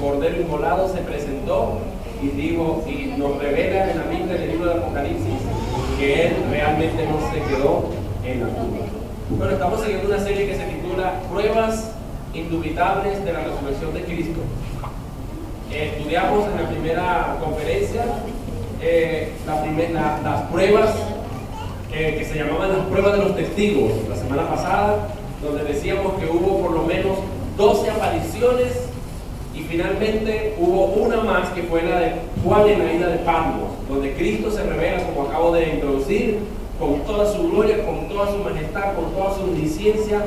Cordero Inmolado se presentó y dijo, y nos revela en la Biblia, en el libro de Apocalipsis, que Él realmente no se quedó en la tumba. Bueno, estamos siguiendo una serie que se titula Pruebas indubitables de la resurrección de Cristo. Estudiamos en la primera conferencia las pruebas que se llamaban las pruebas de los testigos la semana pasada, donde decíamos que hubo por lo menos 12 apariciones y finalmente hubo una más, que fue la de Juan en la isla de Patmos, donde Cristo se revela, como acabo de introducir, con toda su gloria, con toda su majestad, con toda su omnisciencia,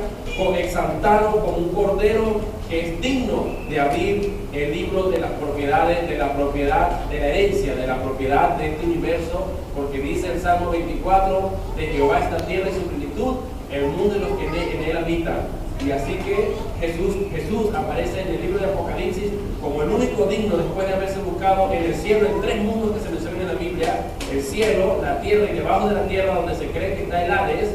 exaltado como un cordero que es digno de abrir el libro de las propiedades, de la propiedad, de la herencia, de la propiedad de este universo, porque dice el Salmo 24, de Jehová es la tierra y su plenitud, el mundo y los que en él habitan. Y así que Jesús aparece en el libro de Apocalipsis como el único digno, después de haberse buscado en el cielo, en 3 mundos que se mencionan en la Biblia: el cielo, la tierra y debajo de la tierra, donde se cree que está el Hades,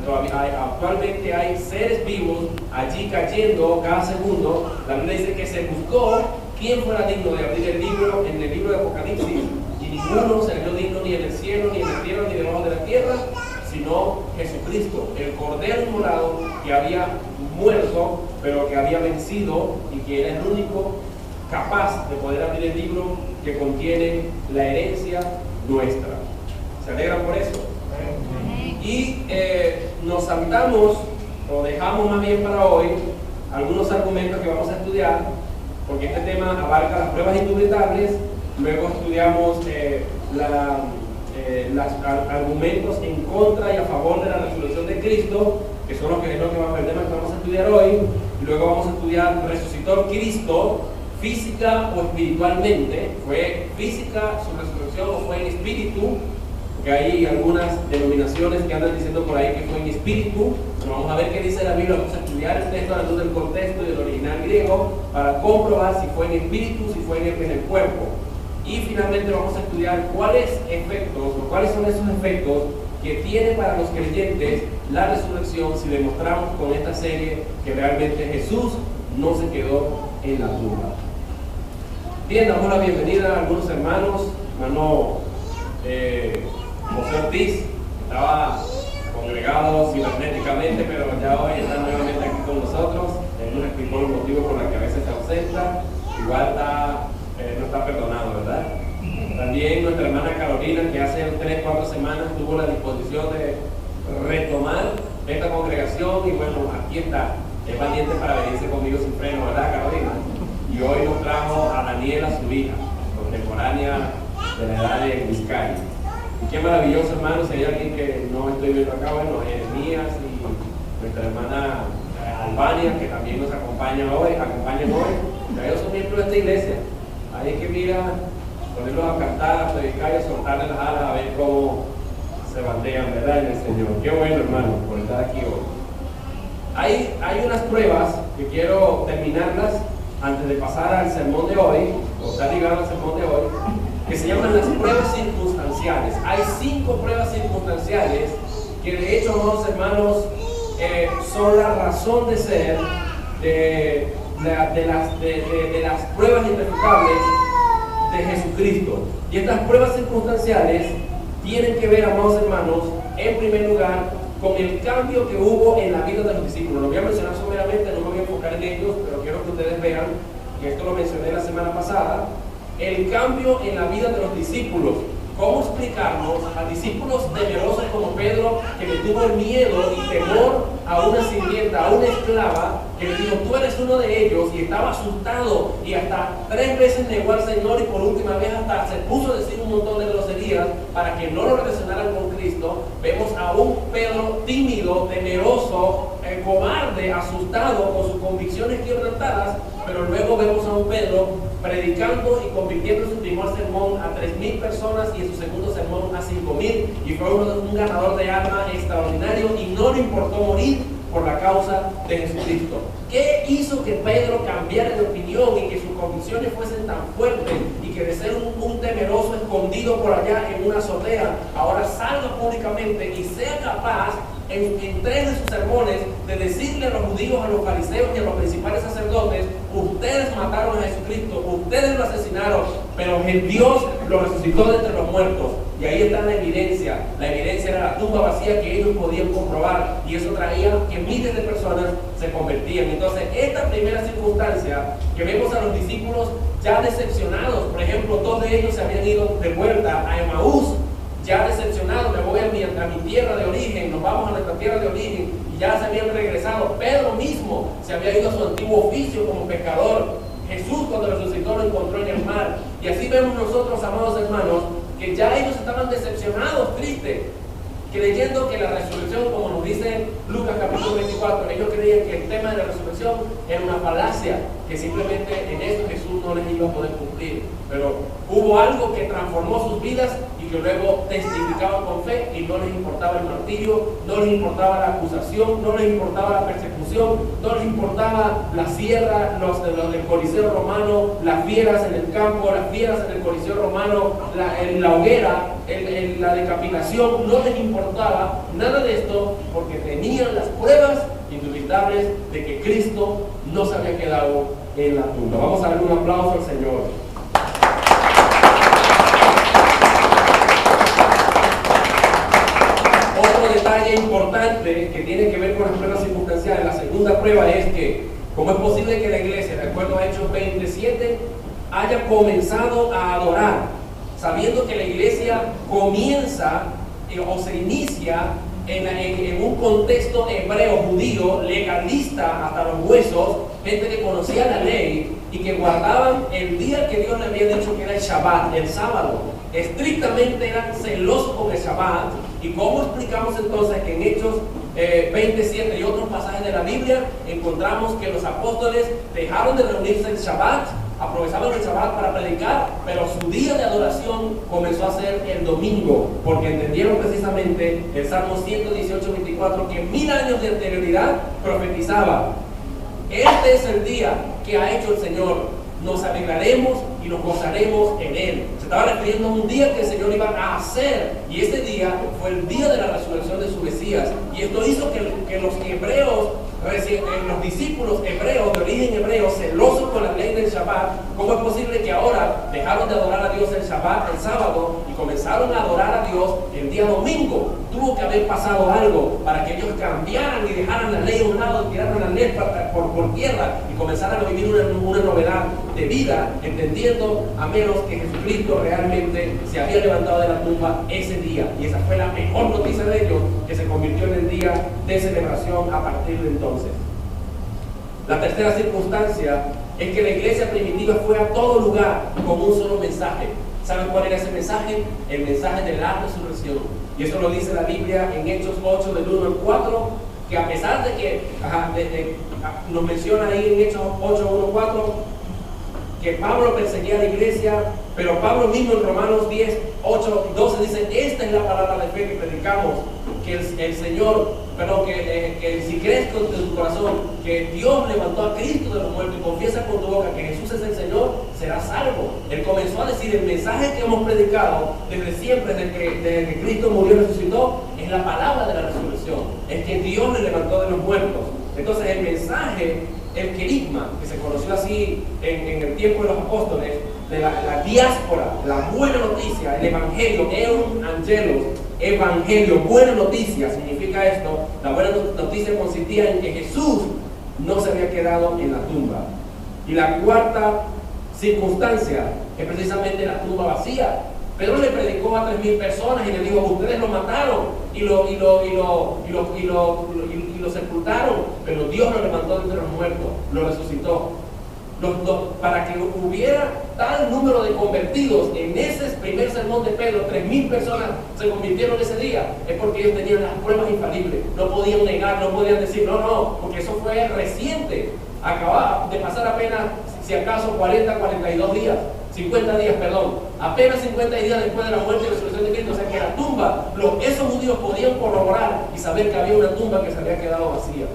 donde actualmente hay seres vivos allí cayendo cada segundo. La Biblia dice que se buscó quién fuera digno de abrir el libro en el libro de Apocalipsis, y ninguno se halló digno, ni en el cielo, ni en la tierra, ni debajo de la tierra, sino Jesucristo, el Cordero Inmolado, que había muerto, pero que había vencido y que era el único capaz de poder abrir el libro que contiene la herencia nuestra. ¿Se alegran por eso? Y nos saltamos, o dejamos más bien para hoy, algunos argumentos que vamos a estudiar, porque este tema abarca las pruebas indubitables. Luego estudiamos los argumentos en contra y a favor de la resurrección de Cristo, que son los que es lo que vamos a estudiar hoy. Y luego vamos a estudiar, ¿resucitó Cristo física o espiritualmente? ¿Fue física su resurrección o fue en espíritu? Porque hay algunas denominaciones que andan diciendo por ahí que fue en espíritu. Pero vamos a ver qué dice la Biblia. Vamos a estudiar el texto a la luz del contexto y del original griego para comprobar si fue en espíritu, si fue en el cuerpo. Y finalmente vamos a estudiar cuáles son esos efectos que tiene para los creyentes la resurrección, si demostramos con esta serie que realmente Jesús no se quedó en la tumba. Bien, damos la bienvenida a algunos hermanos. Hermano José Ortiz estaba congregado cibernéticamente, pero ya hoy está nuevamente aquí con nosotros. Él nos explicó los motivos por los que a veces se ausenta. Igual no está perdonado, ¿verdad? También nuestra hermana Carolina, que hace 3-4 semanas tuvo la disposición de retomar esta congregación, y bueno, aquí está, es valiente para venirse conmigo sin freno, ¿verdad, Carolina? Y hoy nos trajo a Daniela, su hija, contemporánea de la edad de Vizcaya. Y qué maravilloso, hermano. Si hay alguien que no estoy viendo acá, bueno, Jeremías y nuestra hermana Albania, que también nos acompañan hoy. Ellos son miembros de esta iglesia. Hay que ponerlos a cantar, a predicar y a soltarles las alas, a ver cómo se bandean, ¿verdad?, en el Señor. Qué bueno, hermano, por estar aquí hoy. Hay unas pruebas que quiero terminarlas antes de pasar al sermón de hoy, o está ligado al sermón de hoy, que se llaman las pruebas circunstanciales. Hay 5 pruebas circunstanciales que, de hecho, amados hermanos, son la razón de ser de las pruebas irrefutables de Jesucristo. Y estas pruebas circunstanciales tienen que ver, amados hermanos, en primer lugar, con el cambio que hubo en la vida de los discípulos. Lo voy a mencionar someramente, no me voy a enfocar en ellos, pero quiero que ustedes vean, y esto lo mencioné la semana pasada, el cambio en la vida de los discípulos. ¿Cómo explicarnos a discípulos temerosos como Pedro, que le tuvo el miedo y temor a una sirvienta, a una esclava, que le dijo, tú eres uno de ellos, y estaba asustado y hasta 3 veces negó al Señor, y por última vez hasta se puso a decir un montón de groserías para que no lo relacionaran con Cristo? Vemos a un Pedro tímido, temeroso, cobarde, asustado, con sus convicciones quebrantadas, pero luego vemos a un Pedro predicando y convirtiendo en su primer sermón a 3,000 personas y en su segundo sermón a 5,000, y fue un ganador de alma extraordinario, y no le importó morir por la causa de Jesucristo. ¿Qué hizo que Pedro cambiara de opinión y que sus convicciones fuesen tan fuertes, y que de ser un temeroso escondido por allá en una azotea, ahora salga públicamente y sea capaz en 3 de sus sermones de decirle a los judíos, a los fariseos y a los principales sacerdotes ustedes mataron a Jesucristo, ustedes lo asesinaron, pero Dios lo resucitó de entre los muertos. Y ahí está la evidencia era la tumba vacía que ellos podían comprobar, y eso traía que miles de personas se convertían. Entonces, esta primera circunstancia que vemos a los discípulos ya decepcionados, por ejemplo, dos de ellos se habían ido de vuelta a Emaús, ya decepcionados, me voy a mi tierra de origen, nos vamos a nuestra tierra de origen, y ya se habían regresado. Pedro mismo se había ido a su antiguo oficio como pescador. Jesús, cuando resucitó, lo encontró en el mar. Y así vemos nosotros, amados hermanos, que ya ellos estaban decepcionados, tristes, creyendo que la resurrección, como nos dice Lucas capítulo 24, ellos creían que el tema de la resurrección era una falacia, que simplemente en esto Jesús no les iba a poder cumplir. Pero hubo algo que transformó sus vidas y que luego testificaban con fe, y no les importaba el martirio, no les importaba la acusación, no les importaba la persecución, no les importaba la sierra, los del Coliseo romano, las fieras en el campo, las fieras en el Coliseo romano, la hoguera, la decapitación, no les importaba nada de esto, porque tenían las pruebas indubitables de que Cristo no se había quedado en la tumba. Vamos a darle un aplauso al Señor. Otro detalle importante que tiene que ver con las pruebas circunstanciales, la segunda prueba es que, ¿cómo es posible que la iglesia, de acuerdo a Hechos 27, haya comenzado a adorar, sabiendo que la iglesia comienza o se inicia en un contexto hebreo, judío, legalista hasta los huesos, gente que conocía la ley y que guardaban el día que Dios le había dicho que era el Shabbat, el sábado? Estrictamente eran celosos con el Shabbat. ¿Y cómo explicamos entonces que en Hechos 27 y otros pasajes de la Biblia encontramos que los apóstoles dejaron de reunirse en Shabbat, aprovechaban el Shabbat para predicar, pero su día de adoración comenzó a ser el domingo, porque entendieron precisamente el Salmo 118:24, que 1000 años de anterioridad profetizaba: este es el día que ha hecho el Señor, nos alegraremos y nos gozaremos en él. Se estaba refiriendo a un día que el Señor iba a hacer, y ese día fue el día de la resurrección de su Mesías. Y esto hizo que los hebreos, los discípulos hebreos de origen hebreo, celosos con la ley del Shabbat, ¿cómo es posible que ahora dejaron de adorar a Dios el Shabbat, el sábado, y comenzaron a adorar a Dios el día domingo? Tuvo que haber pasado algo para que ellos cambiaran y dejaran la ley a un lado, tiraran la ley por tierra y comenzaran a vivir una novedad de vida, entendiendo a menos que Jesucristo realmente se había levantado de la tumba ese día. Y esa fue la mejor noticia de ellos, que se convirtió en el día de celebración a partir de entonces. La tercera circunstancia es que la iglesia primitiva fue a todo lugar con un solo mensaje. ¿Saben cuál era ese mensaje? El mensaje de la resurrección. Y eso lo dice la Biblia en Hechos 8, del 1 al 4, que a pesar de que nos menciona ahí en Hechos 8, 1, 4, que Pablo perseguía a la iglesia, pero Pablo mismo en Romanos 10, 8, 12 dice: esta es la palabra de fe que predicamos, que el Señor, perdón, que si crees con tu corazón que Dios levantó a Cristo de los muertos y confiesas con tu boca que Jesús es el Señor, serás salvo. Él comenzó a decir: el mensaje que hemos predicado desde siempre, desde que Cristo murió y resucitó, es la palabra de la resurrección, es que Dios le levantó de los muertos. Entonces el mensaje, el querigma, que se conoció así en el tiempo de los apóstoles, de la diáspora, la buena noticia, el evangelio, evangelio, buena noticia, significa esto. La buena noticia consistía en que Jesús no se había quedado en la tumba. Y la cuarta circunstancia es precisamente la tumba vacía. Pedro le predicó a 3,000 personas y le dijo: ustedes lo mataron y lo sepultaron, pero Dios lo levantó de entre los muertos, lo resucitó. Para que hubiera tal número de convertidos en ese primer sermón de Pedro, 3,000 personas se convirtieron ese día, es porque ellos tenían las pruebas infalibles. No podían negar, no podían decir no, porque eso fue reciente. Acababa de pasar apenas, si acaso, 42 días, 50 días, perdón, apenas 50 días después de la muerte y resurrección de Cristo. O sea que la tumba, esos judíos podían corroborar y saber que había una tumba que se había quedado vacía.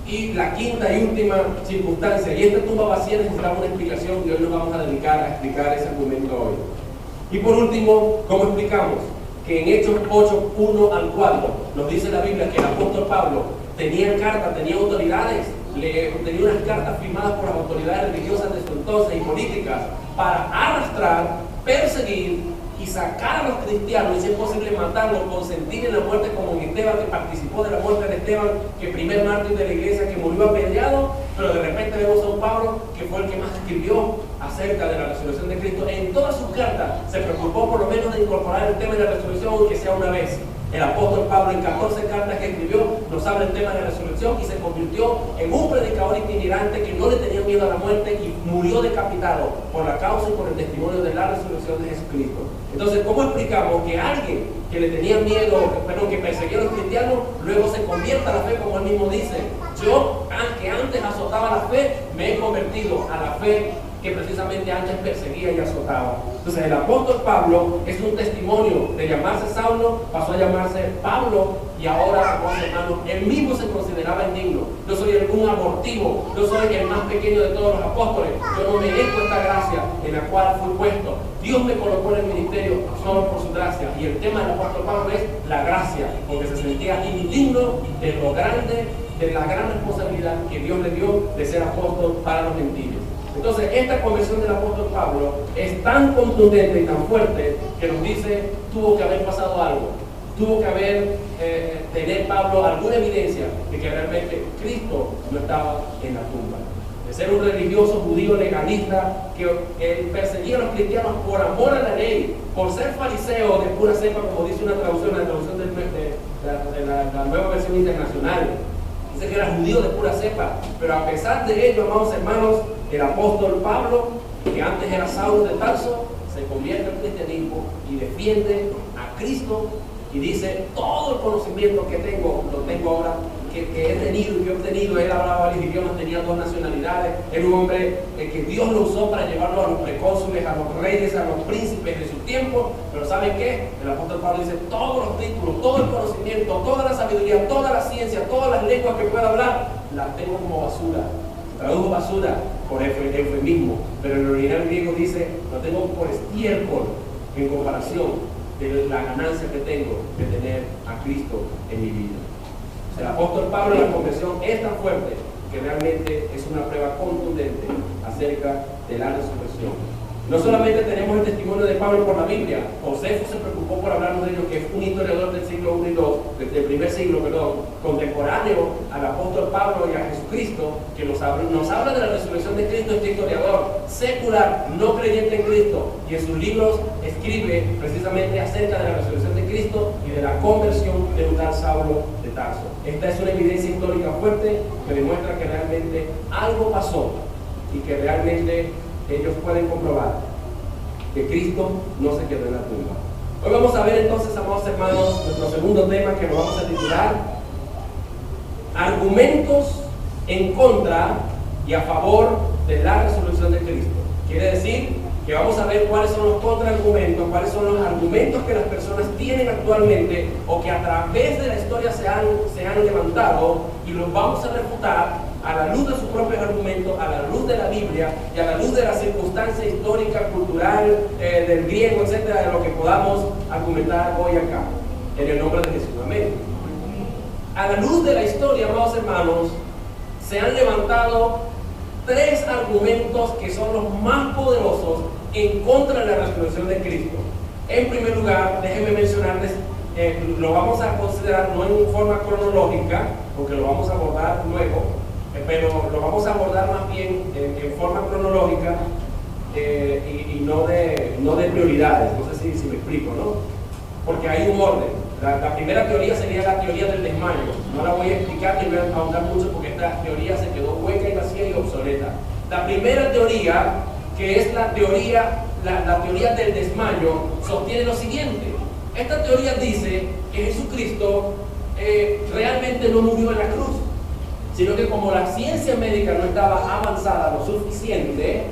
Y la quinta y última circunstancia, y esta tumba vacía necesitaba una explicación, y hoy nos vamos a dedicar a explicar ese argumento hoy. Y por último, ¿cómo explicamos? Que en Hechos 8, 1 al 4 nos dice la Biblia que el apóstol Pablo tenía cartas, tenía autoridades tenía unas cartas firmadas por las autoridades religiosas de su entonces y políticas para arrastrar, perseguir y sacar a los cristianos y si es posible matarlos, consentir en la muerte como en Esteban, que participó de la muerte de Esteban, que primer mártir de la iglesia, que murió apedreado, pero de repente vemos a un Pablo que fue el que más escribió acerca de la resurrección de Cristo. En todas sus cartas se preocupó por lo menos de incorporar el tema de la resurrección, aunque sea una vez. El apóstol Pablo en 14 cartas que escribió nos habla del tema de la resurrección y se convirtió en un predicador itinerante que no le tenía miedo a la muerte y murió decapitado por la causa y por el testimonio de la resurrección de Jesucristo. Entonces, ¿cómo explicamos que alguien que le tenía miedo, que perseguía a los cristianos, luego se convierta a la fe, como él mismo dice? Yo, que antes azotaba la fe, me he convertido a la fe que precisamente antes perseguía y azotaba. Entonces el apóstol Pablo es un testimonio de llamarse Saulo, pasó a llamarse Pablo y ahora, hermanos, él mismo se consideraba indigno. Yo soy un abortivo, yo soy el más pequeño de todos los apóstoles, yo no merezco esta gracia en la cual fui puesto. Dios me colocó en el ministerio solo por su gracia. Y el tema del apóstol Pablo es la gracia, porque se sentía indigno de lo grande, de la gran responsabilidad que Dios le dio de ser apóstol para los gentiles. Entonces, esta conversión del apóstol Pablo es tan contundente y tan fuerte que nos dice, tuvo que haber pasado algo, tuvo que haber, tener Pablo alguna evidencia de que realmente Cristo no estaba en la tumba. De ser un religioso judío legalista que perseguía a los cristianos por amor a la ley, por ser fariseo de pura cepa, como dice una traducción, la traducción de la Nueva Versión Internacional. Dice que era judío de pura cepa, pero a pesar de ello, amados hermanos, el apóstol Pablo, que antes era Saulo de Tarso, se convierte al cristianismo y defiende a Cristo y dice, todo el conocimiento que tengo, lo tengo ahora, que he tenido y que he obtenido. Él hablaba varios idiomas, tenía 2 nacionalidades, era un hombre que Dios lo usó para llevarlo a los precónsules, a los reyes, a los príncipes de su tiempo. Pero ¿saben qué? El apóstol Pablo dice, todos los títulos, todo el conocimiento, toda la sabiduría, toda la ciencia, todas las lenguas que pueda hablar, las tengo como basura. Tradujo basura por eufemismo, pero en el original griego dice, lo tengo por estiércol en comparación de la ganancia que tengo de tener a Cristo en mi vida. El apóstol Pablo en la conversión es tan fuerte que realmente es una prueba contundente acerca de la resurrección. No solamente tenemos el testimonio de Pablo por la Biblia, Josefo se preocupó por hablarnos de ello, que es un historiador del siglo I y II, del primer siglo, contemporáneo al apóstol Pablo y a Jesucristo, que nos habla de la resurrección de Cristo. Este historiador secular, no creyente en Cristo, y en sus libros escribe precisamente acerca de la resurrección de Cristo y de la conversión de un tal Saulo de Tarso. Esta es una evidencia histórica fuerte que demuestra que realmente algo pasó y que realmente ellos pueden comprobar que Cristo no se quedó en la tumba. Hoy vamos a ver entonces, amados hermanos, nuestro segundo tema, que lo vamos a titular Argumentos en contra y a favor de la resurrección de Cristo. Quiere decir que vamos a ver cuáles son los contraargumentos, cuáles son los argumentos que las personas tienen actualmente o que a través de la historia se han levantado, y los vamos a refutar a la luz de sus propios argumentos, a la luz de la Biblia y a la luz de la circunstancia histórica, cultural, del griego, etcétera, de lo que podamos argumentar hoy acá, en el nombre de Jesús. Amén. A la luz de la historia, amados hermanos, se han levantado 3 argumentos que son los más poderosos en contra de la resurrección de Cristo. En primer lugar, déjenme mencionarles, lo vamos a considerar no en forma cronológica, porque lo vamos a abordar luego, pero lo vamos a abordar más bien en forma cronológica y no de prioridades. No sé si me explico, ¿no? Porque hay un orden. La primera teoría sería la teoría del desmayo. No la voy a explicar ni voy a ahondar mucho porque esta teoría se quedó hueca y vacía y obsoleta. La primera teoría, que es la teoría del desmayo, sostiene lo siguiente. Esta teoría dice que Jesucristo realmente no murió en la cruz, sino que como la ciencia médica no estaba avanzada lo suficiente,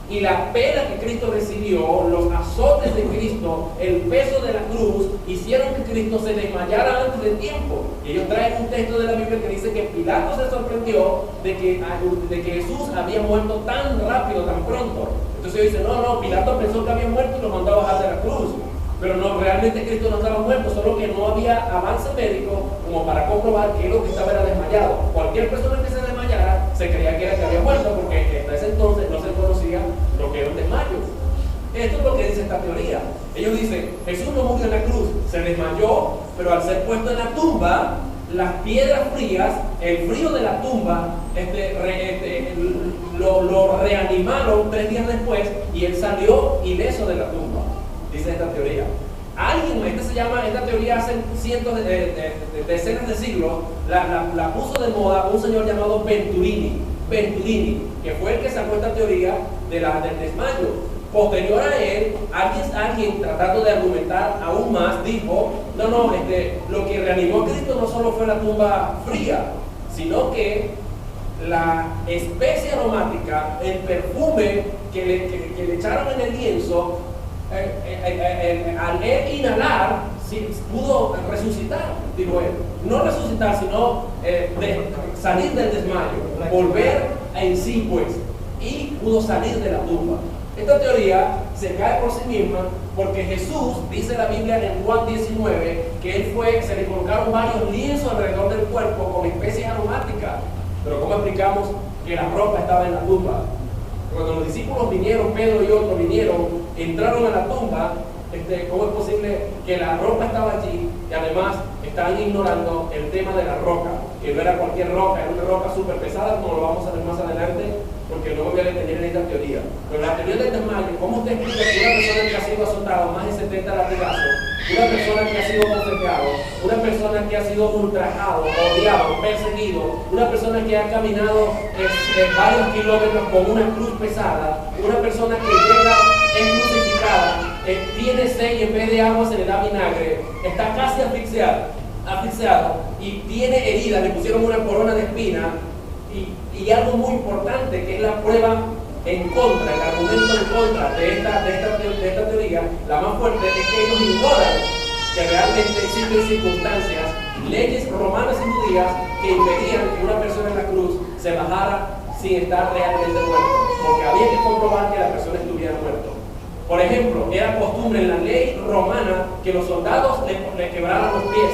y la pena que Cristo recibió, los azotes de Cristo, el peso de la cruz, hicieron que Cristo se desmayara antes del tiempo. Ellos traen un texto de la Biblia que dice que Pilato se sorprendió de que Jesús había muerto tan rápido, tan pronto. Entonces ellos dicen, no, Pilato pensó que había muerto y lo mandó a bajar de la cruz. Pero no, realmente Cristo no estaba muerto, solo que no había avance médico como para comprobar que lo que estaba era desmayado. Cualquier persona que se desmayara se creía que era que había muerto, porque hasta ese entonces no se conocía lo que era un desmayo. Esto es lo que dice esta teoría. Ellos dicen, Jesús no murió en la cruz, se desmayó, pero al ser puesto en la tumba, las piedras frías, el frío de la tumba, lo reanimaron 3 días después y él salió ileso de la tumba, dice esta teoría. Esta teoría hace cientos decenas de siglos, la puso de moda un señor llamado Venturini, que fue el que sacó esta teoría del desmayo. Posterior a él, alguien tratando de argumentar aún más, dijo, lo que reanimó a Cristo no solo fue la tumba fría, sino que la especie aromática, el perfume que le echaron en el lienzo, al él inhalar, pudo resucitar, dijo él. No resucitar, sino salir del desmayo, volver en sí, pues, y pudo salir de la tumba. Esta teoría se cae por sí misma porque Jesús, dice la Biblia en Juan 19, que se le colocaron varios lienzos alrededor del cuerpo con especies aromáticas. Pero ¿cómo explicamos que la ropa estaba en la tumba? Cuando los discípulos vinieron, Pedro y otros vinieron, entraron a la tumba, ¿cómo es posible que la ropa estaba allí? Y además estaban ignorando el tema de la roca, que no era cualquier roca, era una roca súper pesada, como lo vamos a ver más adelante, porque no me voy a detener en esta teoría. Pero la teoría del desmayo, ¿cómo usted explica que una persona que ha sido azotado más de 70 latigazos, una persona que ha sido bofeteado, una persona que ha sido ultrajado, odiado, perseguido, una persona que ha caminado varios kilómetros con una cruz pesada, una persona que llega, es crucificada, tiene sed y en vez de agua se le da vinagre, está casi asfixiado y tiene heridas, le pusieron una corona de espinas y algo muy importante que es la prueba en contra, el argumento en contra de esta teoría, la más fuerte, es que ellos ignoran que realmente existen circunstancias, leyes romanas y judías que impedían que una persona en la cruz se bajara sin estar realmente muerto, porque había que comprobar que la persona estuviera muerta. Por ejemplo, era costumbre en la ley romana que los soldados le quebraran los pies,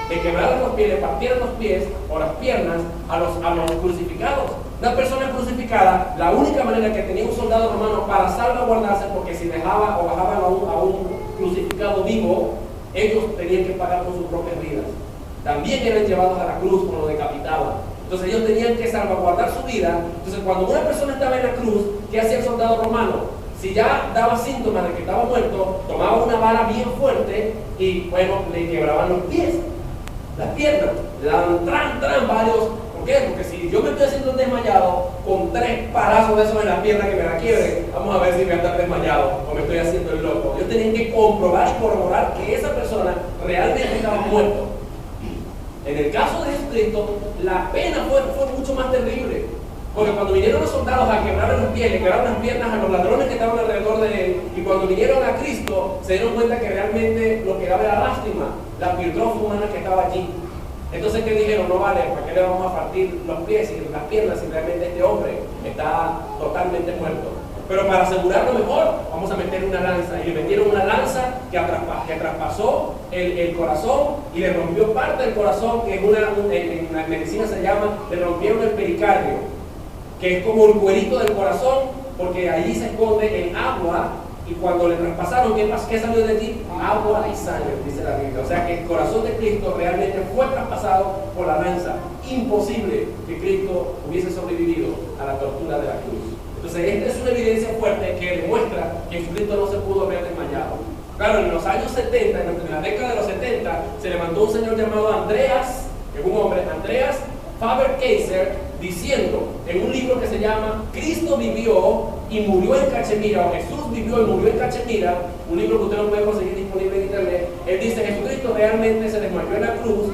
le partieran los pies o las piernas a los crucificados. Una persona crucificada, la única manera que tenía un soldado romano para salvaguardarse, porque si dejaba o bajaban a un crucificado vivo, ellos tenían que pagar con sus propias vidas. También eran llevados a la cruz cuando lo decapitaban. Entonces ellos tenían que salvaguardar su vida. Entonces cuando una persona estaba en la cruz, ¿qué hacía el soldado romano? Si ya daba síntomas de que estaba muerto, tomaba una vara bien fuerte y bueno, le quebraban los pies, las piernas, le daban varios. ¿Por qué? Porque si yo me estoy haciendo desmayado con 3 palazos de esos en la pierna que me la quiebren, vamos a ver si voy a estar desmayado o me estoy haciendo el loco. Ellos tenían que comprobar y corroborar que esa persona realmente estaba muerto. En el caso de Jesucristo, la pena fue mucho más terrible. Porque cuando vinieron los soldados a quebrarle los pies, le quebraron las piernas a los ladrones que estaban alrededor de él, y cuando vinieron a Cristo, se dieron cuenta que realmente lo que daba era lástima, la virtud humana que estaba allí. Entonces, ¿qué dijeron? No vale, ¿para qué le vamos a partir los pies y las piernas si realmente este hombre está totalmente muerto? Pero para asegurarlo mejor, vamos a meter una lanza. Y le metieron una lanza que traspasó el corazón y le rompió parte del corazón, que en la medicina se llama, le rompieron el pericardio, que es como el cuerito del corazón, porque allí se esconde el agua, y cuando le traspasaron, ¿qué salió de allí? Agua y sangre, dice la Biblia. O sea que el corazón de Cristo realmente fue traspasado por la lanza. Imposible que Cristo hubiese sobrevivido a la tortura de la cruz. Entonces esta es una evidencia fuerte que demuestra que Jesucristo no se pudo haber desmayado. Claro, en los años 70, en la década de los 70, se levantó un señor llamado Andreas, que es un hombre, Andreas Faber-Kaiser, diciendo en un libro que se llama Cristo vivió y murió en Cachemira, o Jesús vivió y murió en Cachemira, un libro que usted no puede conseguir disponible en internet. Él dice: Jesucristo realmente se desmayó en la cruz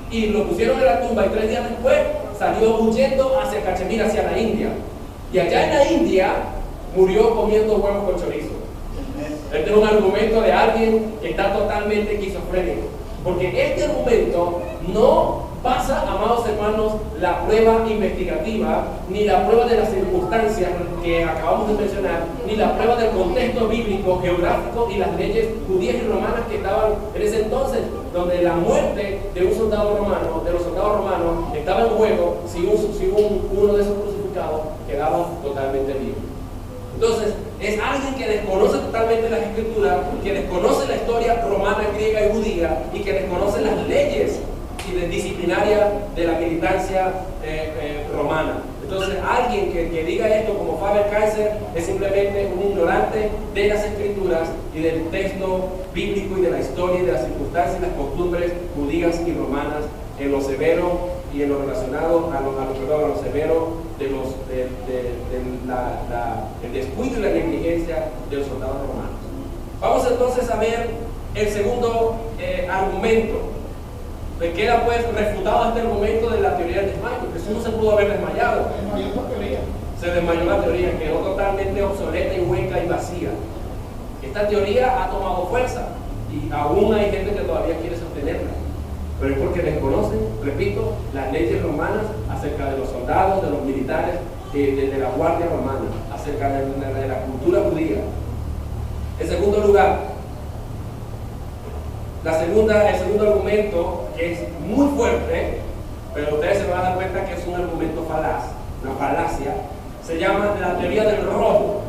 y lo pusieron en la tumba, y 3 días después salió huyendo hacia Cachemira, hacia la India, y allá en la India murió comiendo huevos con chorizo. Este es un argumento de alguien que está totalmente esquizofrénico, porque este argumento no pasa, amados hermanos, la prueba investigativa, ni la prueba de las circunstancias que acabamos de mencionar, ni la prueba del contexto bíblico, geográfico y las leyes judías y romanas que estaban en ese entonces, donde la muerte de un soldado romano, de los soldados romanos, estaba en juego si uno de esos crucificados quedaba totalmente vivo. Entonces, es alguien que desconoce totalmente las escrituras, que desconoce la historia romana, griega y judía, y que desconoce las leyes disciplinaria de la militancia romana. Entonces, alguien que diga esto como Faber-Kaiser es simplemente un ignorante de las escrituras y del texto bíblico y de la historia y de las circunstancias y las costumbres judías y romanas en lo severo y en lo relacionado a lo severo de el descuido y la negligencia de los soldados romanos. Vamos entonces a ver el segundo argumento. Me queda pues refutado hasta el momento de la teoría del desmayo. Jesús no se pudo haber desmayado. Se desmayó la teoría, quedó totalmente obsoleta y hueca y vacía. Esta teoría ha tomado fuerza y aún hay gente que todavía quiere sostenerla, pero es porque desconocen, repito, las leyes romanas acerca de los soldados, de los militares, de la guardia romana, acerca de la cultura judía. En segundo lugar, el segundo argumento, que es muy fuerte, pero ustedes se van a dar cuenta que es un argumento falaz, una falacia, se llama la teoría del robo.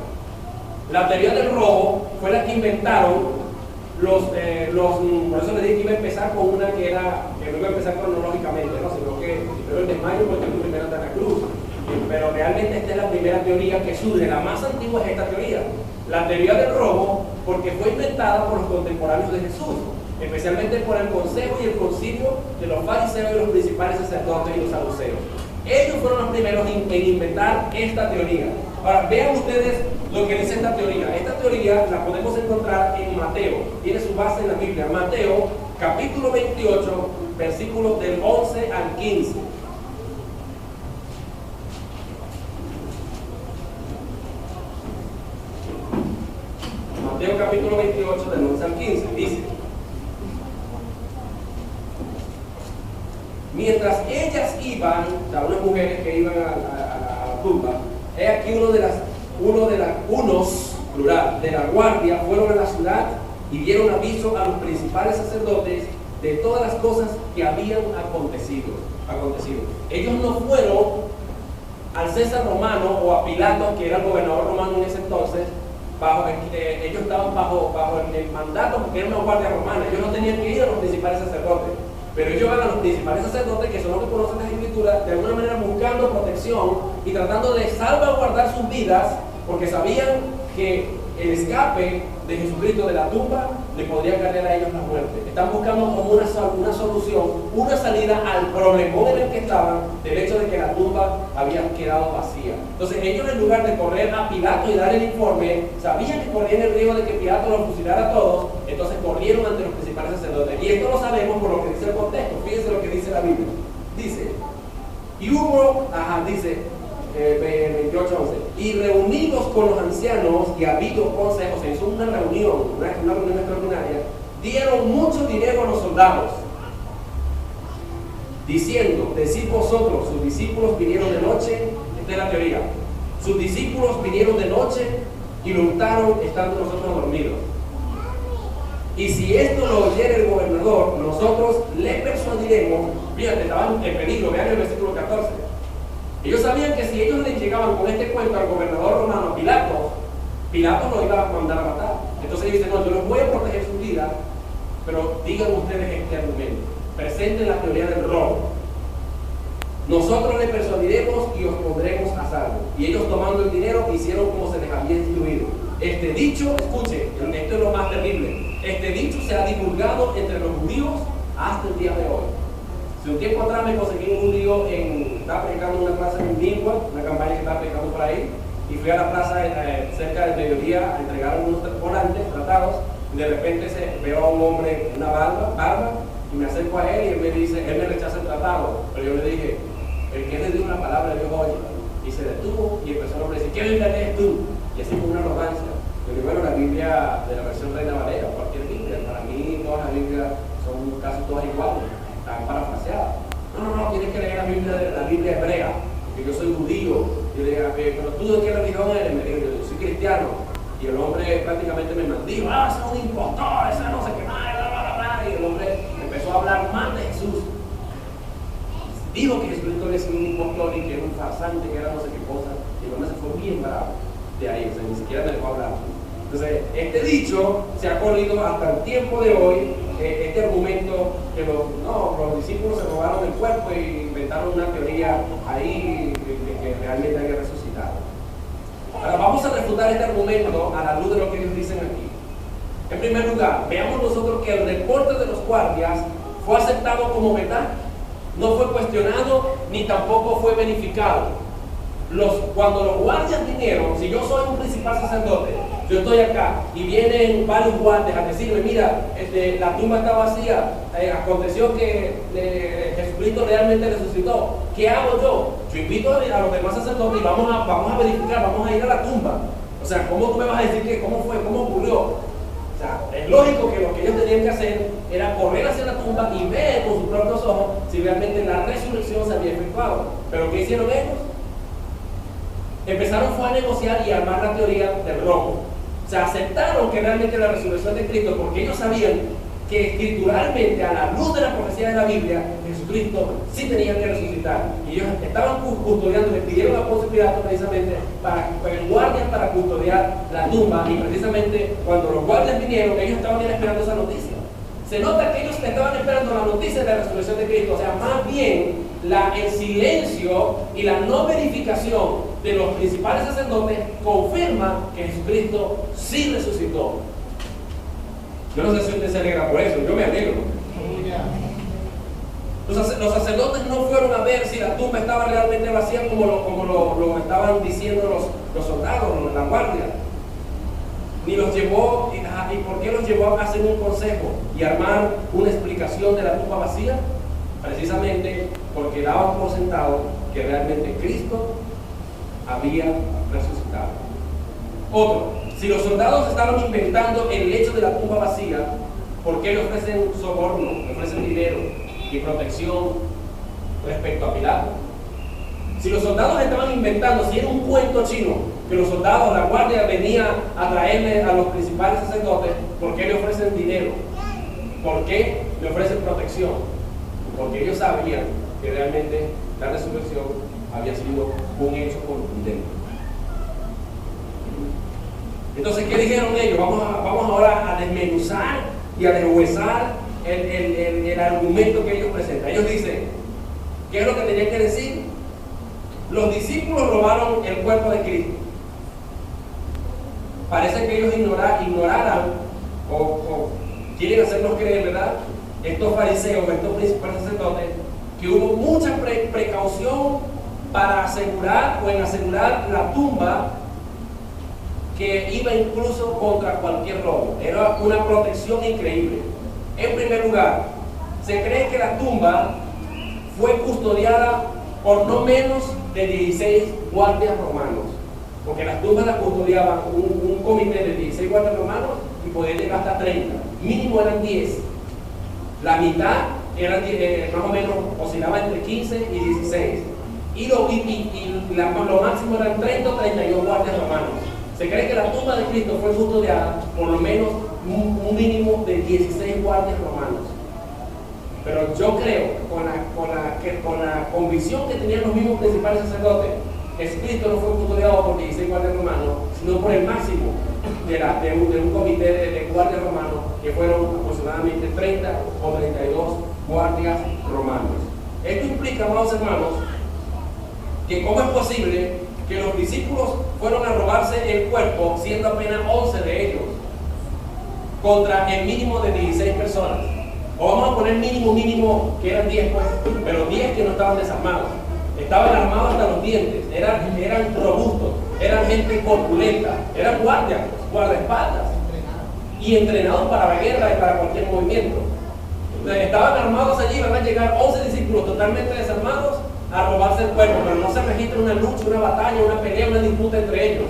La teoría del robo fue la que inventaron por eso les dije que iba a empezar con una que no iba a empezar cronológicamente, ¿no? Sino que primero el desmayo porque es primero de la cruz. Pero realmente esta es la primera teoría que surge, la más antigua es esta teoría. La teoría del robo, porque fue inventada por los contemporáneos de Jesús, especialmente por el consejo y el concilio de los fariseos y los principales sacerdotes y los saduceos. Ellos fueron los primeros en inventar esta teoría. Ahora, vean ustedes lo que dice esta teoría. Esta teoría la podemos encontrar en Mateo, tiene su base en la Biblia. Mateo, capítulo 28, versículos del 11 al 15. Mateo, capítulo 28, del 11 al 15, dice: mientras ellas iban, o sea, unas mujeres que iban a la tumba, he aquí unos, plural, de la guardia fueron a la ciudad y dieron aviso a los principales sacerdotes de todas las cosas que habían acontecido. Ellos no fueron al César romano o a Pilato, que era el gobernador romano en ese entonces. Ellos estaban bajo el mandato, porque era una guardia romana. Ellos no tenían que ir a los principales sacerdotes, pero ellos van a los principales sacerdotes, que son los que conocen las escrituras, de alguna manera buscando protección y tratando de salvaguardar sus vidas, porque sabían que el escape de Jesucristo de la tumba le podría caer a ellos la muerte. Están buscando como una solución, una salida al problemón en el que estaban, del hecho de que la tumba había quedado vacía. Entonces ellos, en lugar de correr a Pilato y dar el informe, sabían que corrían el riesgo de que Pilato los fusilara a todos, entonces corrieron ante los principales sacerdotes. Y esto lo sabemos por lo que dice el contexto. Fíjense lo que dice la Biblia. Dice, y hubo, dice 28:11, y reunidos con los ancianos y habido consejo, se hizo una reunión extraordinaria, dieron mucho dinero a los soldados, diciendo: decid vosotros, sus discípulos vinieron de noche. Esta es la teoría. Sus discípulos vinieron de noche y lo hurtaron estando nosotros dormidos. Y si esto lo oyera el gobernador, nosotros le persuadiremos. Fíjate, estaban en peligro. Vean el versículo 14. Ellos sabían que si ellos les llegaban con este cuento al gobernador romano Pilato lo iba a mandar a matar. Entonces ellos dicen: no, yo les voy a proteger su vida, pero digan ustedes este argumento, presenten la teoría del robo. Nosotros les persuadiremos y os pondremos a salvo. Y ellos, tomando el dinero, hicieron como se les había instruido. Este dicho, escuche, esto es lo más terrible, este dicho se ha divulgado entre los judíos hasta el día de hoy. Hace un tiempo atrás me conseguí un judío, estaba predicando una plaza en Lingua, una campaña que estaba predicando por ahí, y fui a la plaza cerca del mediodía a entregar unos volantes tratados, y de repente veo a un hombre con una barba, y me acerco a él y él me dice, él me rechaza el tratado, pero yo le dije: el que le dio una palabra de Dios hoy, y se detuvo y empezó a decir: ¿qué Biblia lees tú? Y así con una arrogancia. Yo digo: bueno, la Biblia de la versión Reina Valera, cualquier Biblia, para mí todas las Biblias son casi todas iguales, están parafraseadas. No, no, tienes que leer la Biblia hebrea, porque yo soy judío. Yo le dije, pero tú ¿de qué religión eres? Me dijo, yo soy cristiano. Y el hombre prácticamente me maldijo, ese es un impostor, ese no sé qué más, bla, bla, bla. Y el hombre empezó a hablar mal de Jesús. Dijo que Jesucristo es un impostor y que era un farsante, que era no sé qué cosa. Y el hombre se fue bien bravo de ahí, o sea, ni siquiera me dejó hablar. Entonces, este dicho se ha corrido hasta el tiempo de hoy, este argumento que los discípulos se robaron el cuerpo y inventaron una teoría ahí de que realmente hay que resucitar. Ahora vamos a refutar este argumento a la luz de lo que ellos dicen aquí. En primer lugar, veamos nosotros que el reporte de los guardias fue aceptado como verdad, no fue cuestionado ni tampoco fue verificado. Cuando los guardias vinieron, si yo soy un principal sacerdote, yo estoy acá y vienen varios guardias a decirme, mira, la tumba está vacía, aconteció que Jesucristo realmente resucitó, ¿qué hago yo? Yo invito a los demás sacerdotes y vamos a verificar, vamos a ir a la tumba. O sea, ¿cómo tú me vas a decir cómo fue, cómo ocurrió? O sea, es lógico que lo que ellos tenían que hacer era correr hacia la tumba y ver con sus propios ojos si realmente la resurrección se había efectuado. ¿Pero qué hicieron ellos? Empezaron a negociar y a armar la teoría del robo. O sea, aceptaron que realmente la resurrección de Cristo, porque ellos sabían que escrituralmente, a la luz de la profecía de la Biblia, Jesucristo sí tenía que resucitar. Y ellos estaban custodiando, le pidieron a Poncio Pilato precisamente para guardias para custodiar la tumba. Y precisamente cuando los guardias vinieron, ellos estaban esperando esa noticia. Se nota que ellos estaban esperando la noticia de la resurrección de Cristo. O sea, más bien el silencio y la no verificación de los principales sacerdotes confirma que Jesucristo sí resucitó. Yo no sé si usted se alegra por eso, yo me alegro. Los sacerdotes no fueron a ver si la tumba estaba realmente vacía como lo estaban diciendo los soldados, la guardia. Ni los llevó, ¿y por qué los llevó a hacer un consejo y armar una explicación de la tumba vacía? Precisamente porque daban por sentado que realmente Cristo había resucitado. Otro, si los soldados estaban inventando el hecho de la tumba vacía, ¿por qué le ofrecen soborno, le ofrecen dinero y protección respecto a Pilato? Si los soldados estaban inventando, si era un cuento chino, que los soldados, la guardia venía a traerle a los principales sacerdotes, ¿por qué le ofrecen dinero? ¿Por qué le ofrecen protección? Porque ellos sabían que realmente la resurrección había sido un hecho contundente. Entonces, ¿qué dijeron ellos? Vamos ahora a desmenuzar y a deshuesar el argumento que ellos presentan. Ellos dicen, ¿qué es lo que tenían que decir? Los discípulos robaron el cuerpo de Cristo. Parece que ellos ignoraran o quieren hacernos creer, ¿verdad? Estos fariseos, estos principales sacerdotes, que hubo mucha precaución para asegurar la tumba, que iba incluso contra cualquier robo. Era una protección increíble. En primer lugar, se cree que la tumba fue custodiada por no menos de 16 guardias romanos, porque las tumbas las custodiaban un comité de 16 guardias romanos y podían llegar hasta 30. Mínimo eran 10. La mitad eran más o menos, oscilaba entre 15 y 16. Y lo máximo eran 30 o 32 guardias romanos. Se cree que la tumba de Cristo fue custodiada por lo menos un mínimo de 16 guardias romanos. Pero yo creo, con la convicción que tenían los mismos principales sacerdotes, Jesucristo no fue custodiado por 16 guardias romanos, sino por el máximo de un comité de guardias romanos, que fueron aproximadamente 30 o 32 guardias romanos. Esto implica, amados hermanos, que cómo es posible que los discípulos fueron a robarse el cuerpo, siendo apenas 11 de ellos, contra el mínimo de 16 personas. O vamos a poner mínimo, que eran 10 pues, pero 10 que no estaban desarmados. Estaban armados hasta los dientes, eran robustos, eran gente corpulenta, eran guardaespaldas y entrenados para la guerra y para cualquier movimiento. Entonces, estaban armados allí, van a llegar 11 discípulos totalmente desarmados a robarse el cuerpo, pero no se registra una lucha, una batalla, una pelea, una disputa entre ellos.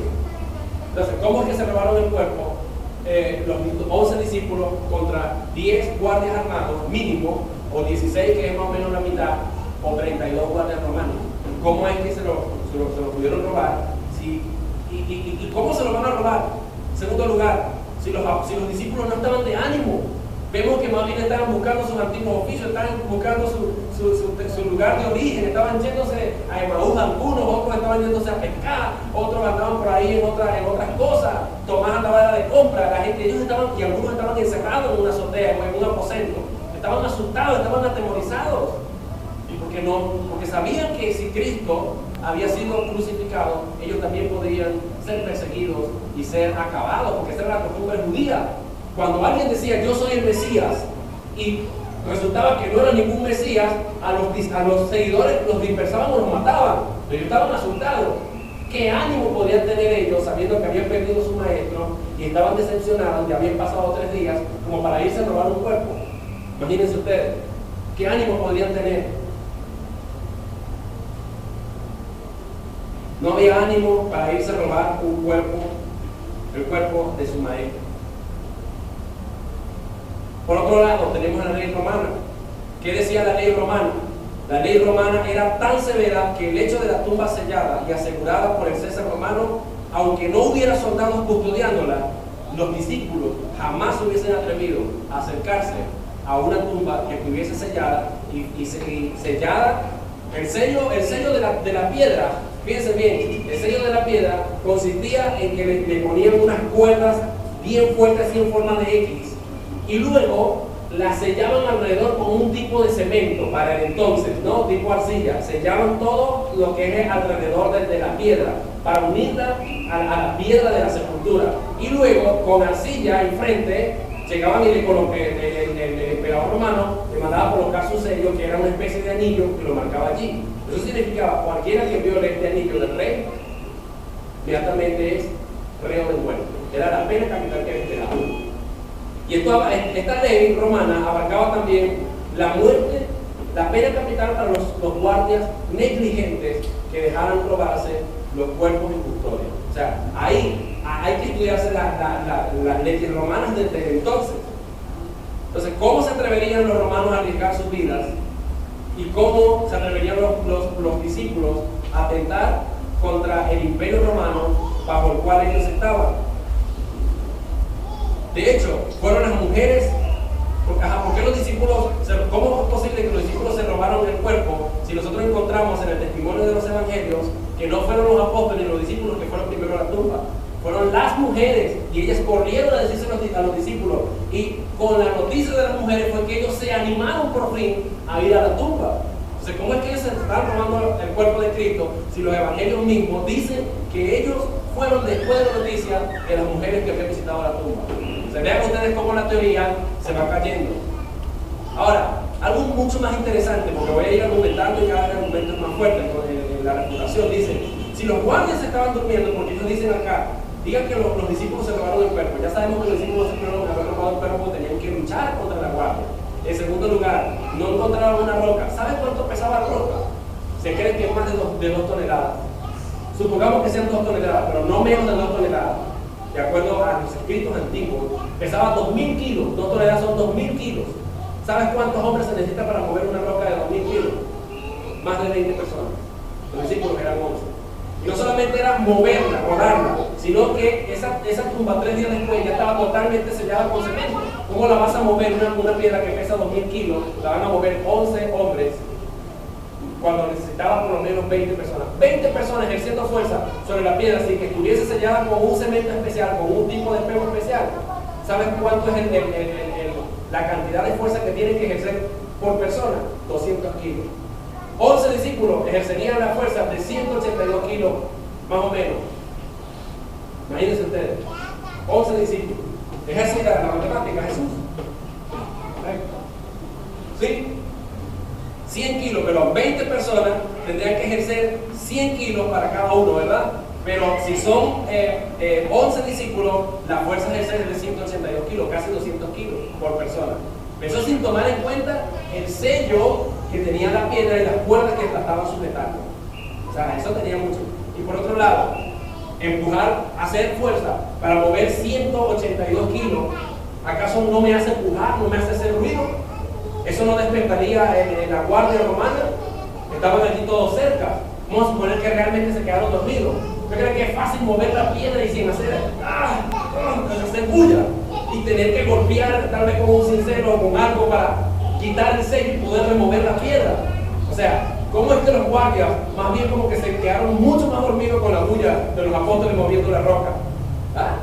Entonces, ¿cómo es que se robaron el cuerpo? Los 11 discípulos contra 10 guardias armados mínimo, o 16, que es más o menos la mitad, o 32 guardias romanos. ¿Cómo es que se lo pudieron robar? ¿Y cómo se lo van a robar? En segundo lugar, si los discípulos no estaban de ánimo, vemos que más bien estaban buscando sus antiguos oficios, estaban buscando su lugar de origen, estaban yéndose a Emaús algunos, otros estaban yéndose a pescar, otros andaban por ahí en otras cosas. Tomás andaba de compra, la gente, ellos estaban, y algunos estaban encerrados en una azotea o en un aposento, estaban asustados, estaban atemorizados, porque sabían que si Cristo había sido crucificado, ellos también podrían ser perseguidos y ser acabados, porque esa era la costumbre judía. Cuando alguien decía yo soy el Mesías y resultaba que no era ningún Mesías, a los seguidores los dispersaban o los mataban. Pero ellos estaban asustados. ¿Qué ánimo podían tener ellos sabiendo que habían perdido su maestro y estaban decepcionados y habían pasado 3 días como para irse a robar un cuerpo? Imagínense ustedes, ¿qué ánimo podían tener? No había ánimo para irse a robar un cuerpo, el cuerpo de su maestro. Por otro lado, tenemos la ley romana. ¿Qué decía la ley romana? La ley romana era tan severa que el hecho de la tumba sellada y asegurada por el César romano, aunque no hubiera soldados custodiándola, los discípulos jamás se hubiesen atrevido a acercarse a una tumba que estuviese sellada y sellada. El sello de la piedra, fíjense bien, el sello de la piedra consistía en que le ponían unas cuerdas bien fuertes y en forma de X, y luego la sellaban alrededor con un tipo de cemento para el entonces, ¿no? Tipo arcilla. Sellaban todo lo que es alrededor de la piedra para unirla a la piedra de la sepultura, y luego con arcilla enfrente llegaban y el emperador romano le mandaba a colocar su sello, que era una especie de anillo que lo marcaba allí. Eso significaba cualquiera que viole este anillo del rey inmediatamente es reo de muerte. Era la pena capital que esperaba. Y esta ley romana abarcaba también la muerte, la pena capital para los guardias negligentes que dejaran robarse los cuerpos en custodia. O sea, ahí hay que estudiarse las leyes romanas desde entonces. Entonces, ¿cómo se atreverían los romanos a arriesgar sus vidas? ¿Y cómo se atreverían los discípulos a atentar contra el imperio romano bajo el cual ellos estaban? De hecho, fueron las mujeres. ¿Por qué los discípulos? ¿Cómo es posible que los discípulos se robaron el cuerpo si nosotros encontramos en el testimonio de los evangelios que no fueron los apóstoles ni los discípulos que fueron primero a la tumba? Fueron las mujeres, y ellas corrieron a decirse a los discípulos, y con la noticia de las mujeres fue que ellos se animaron por fin a ir a la tumba. Entonces, ¿cómo es que ellos se están robando el cuerpo de Cristo si los evangelios mismos dicen que ellos fueron después de la noticia de las mujeres que habían visitado la tumba? Se vean ustedes cómo la teoría se va cayendo. Ahora, algo mucho más interesante, porque voy a ir argumentando y cada vez argumentos más fuertes en la reputación. Dice, si los guardias estaban durmiendo, porque ellos dicen acá, digan que los discípulos se robaron el cuerpo. Ya sabemos que los discípulos se habían robado el cuerpo porque tenían que luchar contra la guardia. En segundo lugar, no encontraron una roca. ¿Saben cuánto pesaba la roca? Se cree que es más de 2 toneladas. Supongamos que sean 2 toneladas, pero no menos de 2 toneladas. De acuerdo a los escritos antiguos, pesaba 2000 kilos. 2 toneladas son 2000 kilos. ¿Sabes cuántos hombres se necesita para mover una roca de 2000 kilos? Más de 20 personas. Los discípulos eran 11. Y no solamente era moverla, rodarla, sino que esa tumba 3 días después ya estaba totalmente sellada con cemento. ¿Cómo la vas a mover una piedra que pesa 2000 kilos? La van a mover 11 hombres cuando necesitaba por lo menos 20 personas. 20 personas ejerciendo fuerza sobre la piedra sin que estuviese sellada con un cemento especial, con un tipo de espejo especial. ¿Sabes cuánto es la cantidad de fuerza que tienen que ejercer por persona? 200 kilos. 11 discípulos ejercerían la fuerza de 182 kilos, más o menos. Imagínense ustedes, 11 discípulos. Ejerce la matemática, Jesús. ¿Sí? 100 kilos, pero 20 personas tendrían que ejercer 100 kilos para cada uno, ¿verdad? Pero si son 11 discípulos, la fuerza ejercer es de 182 kilos, casi 200 kilos por persona. Eso sin tomar en cuenta el sello que tenía la piedra y las cuerdas que la estaban sujetando. O sea, eso tenía mucho. Y por otro lado, empujar, hacer fuerza para mover 182 kilos, ¿acaso no me hace empujar, no me hace hacer ruido? ¿Eso no despertaría en la guardia romana? estaban allí todos cerca. Vamos a suponer que realmente se quedaron dormidos. ¿Usted cree que es fácil mover la piedra y sin hacer bulla? Y tener que golpear tal vez con un cincel o con algo para quitar el sello y poder remover la piedra. O sea, ¿cómo es que los guardias más bien como que se quedaron mucho más dormidos con la bulla de los apóstoles moviendo la roca? ¿Ah?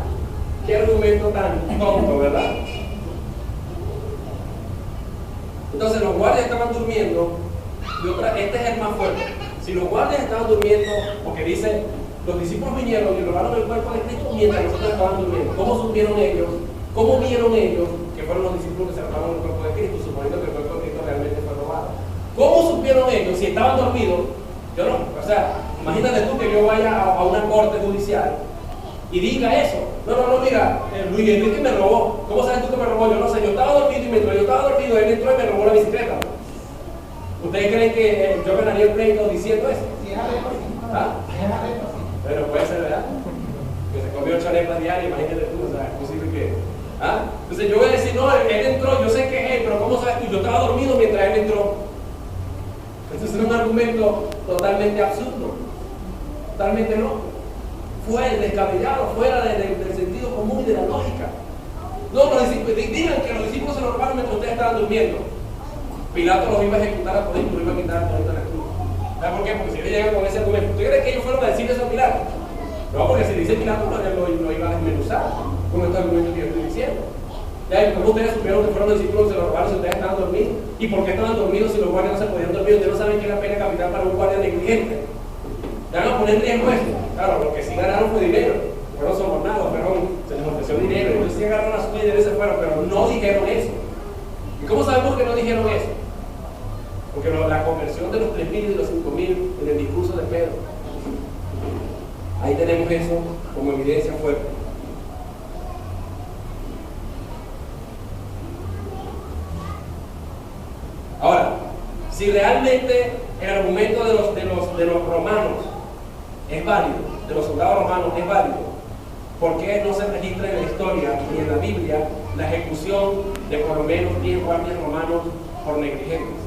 Qué argumento tan tonto, ¿verdad? Entonces los guardias estaban durmiendo y este es el más fuerte. Si los guardias estaban durmiendo, porque dice, los discípulos vinieron y robaron el cuerpo de Cristo mientras nosotros estaban durmiendo. ¿Cómo supieron ellos? ¿Cómo vieron ellos que fueron los discípulos que se robaron el cuerpo de Cristo, suponiendo que el cuerpo de Cristo realmente fue robado? ¿Cómo supieron ellos si estaban dormidos? Yo no, o sea, imagínate tú que yo vaya a una corte judicial y diga eso. No, mira, Luis Enrique me robó. ¿Cómo sabes tú que me robó? Yo no sé, yo estaba dormido y mientras yo estaba dormido, él entró y me robó la bicicleta. ¿Ustedes creen que yo ganaría el pleito diciendo eso? ¿Ah? Pero puede ser, ¿verdad? Que se comió 8 arepas diarias, imagínate tú, o sea, es posible que... ¿Ah? Entonces yo voy a decir, no, él entró, yo sé que es él, pero ¿cómo sabes tú? Yo estaba dormido mientras él entró. Entonces es un argumento totalmente absurdo, totalmente loco, fuera, descabellado, fuera del sentido común y de la lógica. No, los discípulos, digan que los discípulos se lo robaron mientras ustedes estaban durmiendo. Pilato los iba a ejecutar a todito, los iba a quitar a todito en la cruz. ¿Sabes por qué? Porque si ellos llegan con ese argumento, ¿tú crees que ellos fueron a decir eso a Pilato? No, porque si dice Pilato, lo iba a desmenuzar con estos argumentos que yo estoy diciendo. Ya, y como ustedes supieron que fueron los discípulos que se lo robaron si ustedes estaban dormidos. ¿Y por qué estaban dormidos si los guardias no se podían dormir? Ustedes no saben que es la pena capital para un guardia negligente. ¿Ya van a poner en riesgo esto? Claro, lo que sí ganaron fue dinero. Fueron sobornados, se les ofreció dinero. Ellos sí agarraron la suya y de se fueron, pero no dijeron eso. ¿Y cómo sabemos que no dijeron eso? Porque la conversión de los 3.000 y de los 5.000 en el discurso de Pedro. Ahí tenemos eso como evidencia fuerte. Ahora, si realmente el argumento de los romanos es válido, de los soldados romanos es válido, ¿por qué no se registra en la historia ni en la Biblia la ejecución de por lo menos 10 guardias romanos por negligentes?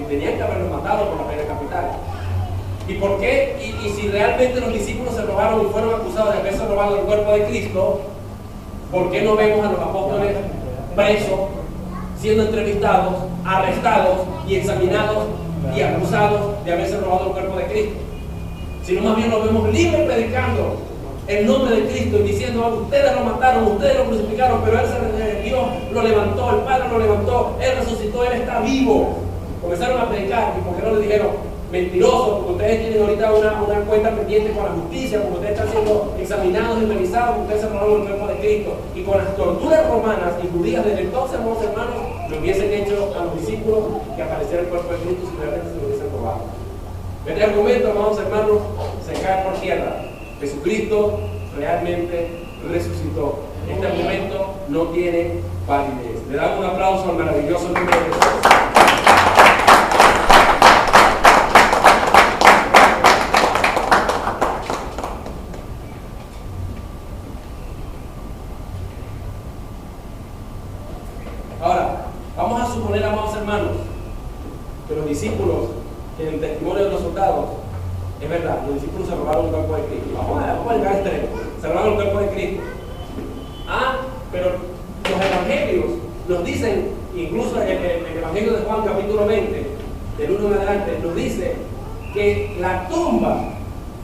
Tenían que haberlos matado por la pena capital. ¿Y por qué? Y si realmente los discípulos se robaron y fueron acusados de haberse robado el cuerpo de Cristo, ¿por qué no vemos a los apóstoles presos, siendo entrevistados, arrestados y examinados y acusados de haberse robado el cuerpo de Cristo? Sino más bien los vemos libres predicando el nombre de Cristo y diciendo, ustedes lo mataron, ustedes lo crucificaron, pero Dios lo levantó, el Padre lo levantó, Él resucitó, Él está vivo. Comenzaron a predicar. ¿Y por qué no les dijeron mentirosos? Porque ustedes tienen ahorita una cuenta pendiente con la justicia, porque ustedes están siendo examinados y revisados, porque ustedes se robaron el cuerpo de Cristo. Y con las torturas romanas y judías desde entonces, hermanos, lo hubiesen hecho a los discípulos que apareciera el cuerpo de Cristo si realmente se lo hubiesen robado. Este argumento, amados hermanos, se cae por tierra. Jesucristo realmente resucitó. Este argumento no tiene validez. Le damos un aplauso al maravilloso nombre de Jesús. Ahora, vamos a suponer, amados hermanos, que los discípulos, que en el testimonio de los soldados, es verdad, los discípulos se robaron el cuerpo de Cristo. Vamos a llegar al extremo. Se robaron el cuerpo de Cristo. Pero los evangelios nos dicen, incluso el evangelio de Juan capítulo 20, del 1 en adelante, nos dice que la tumba,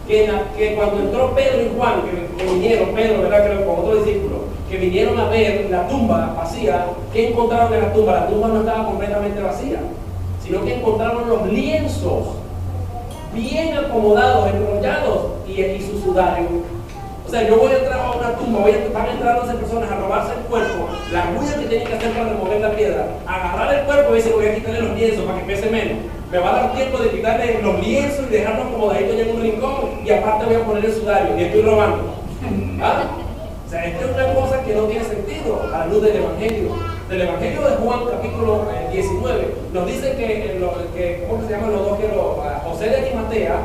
que cuando entró Pedro y Juan, que vinieron, Pedro, ¿verdad?, que con otros discípulos, que vinieron a ver la tumba vacía, ¿qué encontraron en la tumba? La tumba no estaba completamente vacía, sino que encontraron los lienzos bien acomodados, enrollados y su sudario. O sea, yo voy a entrar a una tumba, van a entrar 12 personas a robarse el cuerpo, la bulla que tienen que hacer para remover la piedra, agarrar el cuerpo y decir, voy a quitarle los lienzos para que pese menos. Me va a dar tiempo de quitarle los lienzos y dejarlos acomodaditos ya en un rincón, y aparte voy a poner el sudario y estoy robando. ¿Ah? O sea, esta es una cosa que no tiene sentido a la luz del Evangelio. Del Evangelio de Juan, capítulo 19, nos dice que ¿cómo se llaman los dos? Que José de Arimatea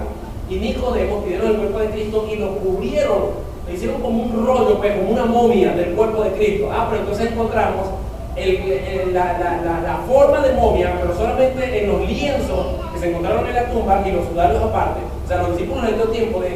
y Nicodemo pidieron el cuerpo de Cristo y lo cubrieron, le hicieron como un rollo, pues, como una momia del cuerpo de Cristo. Pero entonces encontramos la forma de momia, pero solamente en los lienzos que se encontraron en la tumba y los sudarios aparte. O sea, los discípulos en todo tiempo de